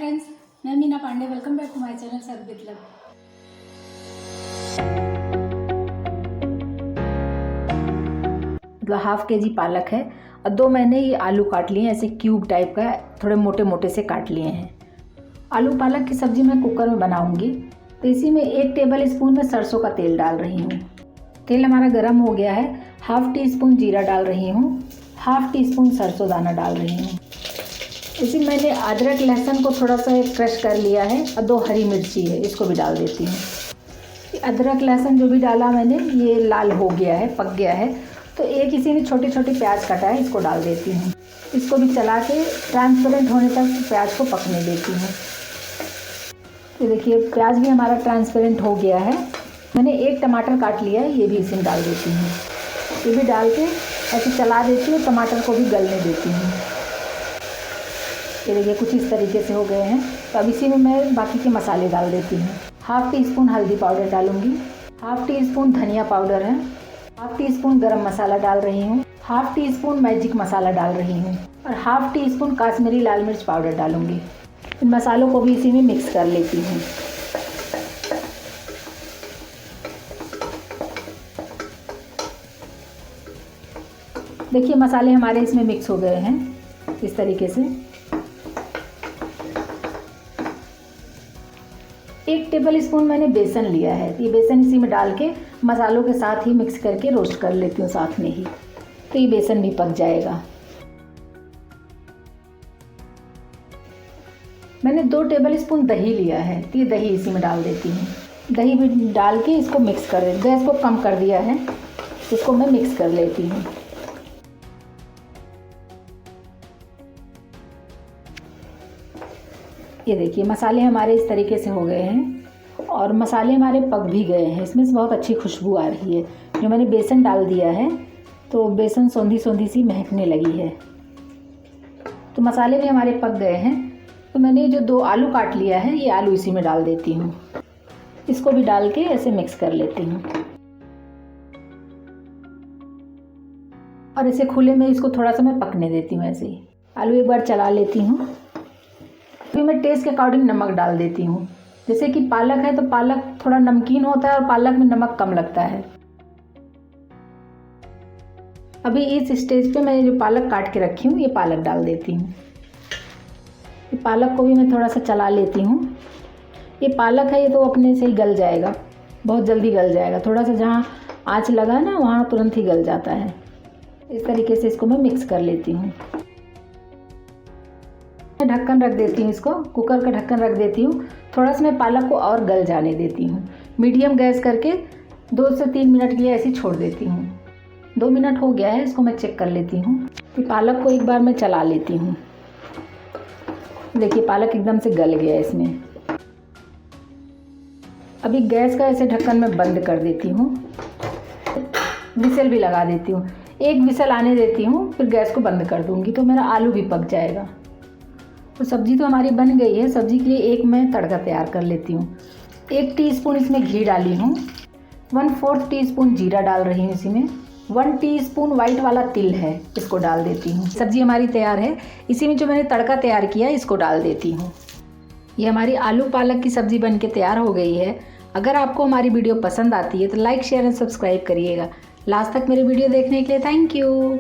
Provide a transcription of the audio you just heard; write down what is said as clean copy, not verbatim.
Friends, मैं Meena Pandey. Welcome back to my channel serve with love. मतलब half K G पालक है और 2 मैंने ये आलू काट लिए हैं, ऐसे क्यूब टाइप का, थोड़े मोटे मोटे से काट लिए हैं। आलू पालक की सब्ज़ी मैं कुकर में बनाऊंगी, तो इसी में 1 टेबल स्पून में सरसों का तेल डाल रही हूँ। तेल हमारा गर्म हो गया है। हाफ टी स्पून जीरा डाल रही हूँ, हाफ टी स्पून सरसों दाना डाल रही हूँ। इसी मैंने अदरक लहसुन को थोड़ा सा क्रश कर लिया है और 2 हरी मिर्ची है, इसको भी डाल देती हूँ। अदरक लहसुन जो भी डाला मैंने ये लाल हो गया है, पक गया है। तो एक इसी में छोटे छोटे प्याज कटा है, इसको डाल देती हूँ। इसको भी चला के ट्रांसपेरेंट होने तक प्याज को पकने देती हूँ। तो देखिए प्याज भी हमारा ट्रांसपेरेंट हो गया है। मैंने 1 टमाटर काट लिया है, ये भी इसी में डाल देती हूँ। ये भी डाल के ऐसे चला देती हूँ, टमाटर को भी गलने देती हूँ। ये देखिए कुछ इस तरीके से हो गए हैं। तो अब इसी में मैं बाकी के मसाले डाल देती हूँ। हाफ टी स्पून हल्दी पाउडर डालूंगी, हाफ टी स्पून धनिया पाउडर है, हाफ टी स्पून गरम मसाला डाल रही हूँ, हाफ टी स्पून मैजिक मसाला डाल रही हूँ और हाफ टी स्पून काश्मीरी लाल मिर्च पाउडर डालूंगी। इन मसालों को भी इसी में मिक्स कर लेती हूँ। देखिए मसाले हमारे इसमें मिक्स हो गए हैं इस तरीके से। 1 टेबल स्पून मैंने बेसन लिया है, ये बेसन इसी में डाल के मसालों के साथ ही मिक्स करके रोस्ट कर लेती हूँ साथ में ही, तो ये बेसन भी पक जाएगा। मैंने 2 टेबल स्पून दही लिया है, तो ये दही इसी में डाल देती हूँ। दही भी डाल के इसको मिक्स कर देती हूँ। गैस को कम कर दिया है, इसको मैं मिक्स कर लेती हूँ। ये देखिए मसाले हमारे इस तरीके से हो गए हैं और मसाले हमारे पक भी गए हैं। इसमें से बहुत अच्छी खुशबू आ रही है। जो मैंने बेसन डाल दिया है तो बेसन सौंधी सौंधी सी महकने लगी है। तो मसाले भी हमारे पक गए हैं। तो मैंने जो 2 आलू काट लिया है, ये आलू इसी में डाल देती हूँ। इसको भी डाल के ऐसे मिक्स कर लेती हूँ और इसे खुले में इसको थोड़ा सा मैं पकने देती हूँ। ऐसे ही आलू एक बार चला लेती हूँ। फिर मैं टेस्ट के अकॉर्डिंग नमक डाल देती हूँ। जैसे कि पालक है तो पालक थोड़ा नमकीन होता है और पालक में नमक कम लगता है। अभी इस स्टेज पे मैं जो पालक काट के रखी हूँ, ये पालक डाल देती हूँ। ये पालक को भी मैं थोड़ा सा चला लेती हूँ। ये पालक है, ये तो अपने से ही गल जाएगा, बहुत जल्दी गल जाएगा। थोड़ा सा जहाँ आँच लगा ना वहाँ तुरंत ही गल जाता है। इस तरीके से इसको मैं मिक्स कर लेती हूँ। ढक्कन रख देती हूँ, इसको कुकर का ढक्कन रख देती हूँ। थोड़ा सा मैं पालक को और गल जाने देती हूँ। मीडियम गैस करके 2 से 3 मिनट के लिए ऐसे छोड़ देती हूँ। 2 मिनट हो गया है, इसको मैं चेक कर लेती हूँ। फिर पालक को एक बार मैं चला लेती हूँ। देखिए पालक एकदम से गल गया है इसमें। अभी गैस का ऐसे ढक्कन में बंद कर देती हूँ। विसल भी लगा देती हूँ। 1 विसल आने देती हूँ, फिर गैस को बंद कर दूँगी तो मेरा आलू भी पक जाएगा। तो सब्ज़ी तो हमारी बन गई है। सब्ज़ी के लिए एक मैं तड़का तैयार कर लेती हूँ। 1 टीस्पून इसमें घी डाली हूँ, 1/4 टीस्पून जीरा डाल रही हूँ। इसी में 1 टीस्पून वाइट वाला तिल है, इसको डाल देती हूँ। सब्ज़ी हमारी तैयार है। इसी में जो मैंने तड़का तैयार किया है इसको डाल देती हूँ। ये हमारी आलू पालक की सब्ज़ी बन के तैयार हो गई है। अगर आपको हमारी वीडियो पसंद आती है तो लाइक शेयर एंड सब्सक्राइब करिएगा। लास्ट तक मेरी वीडियो देखने के लिए थैंक यू।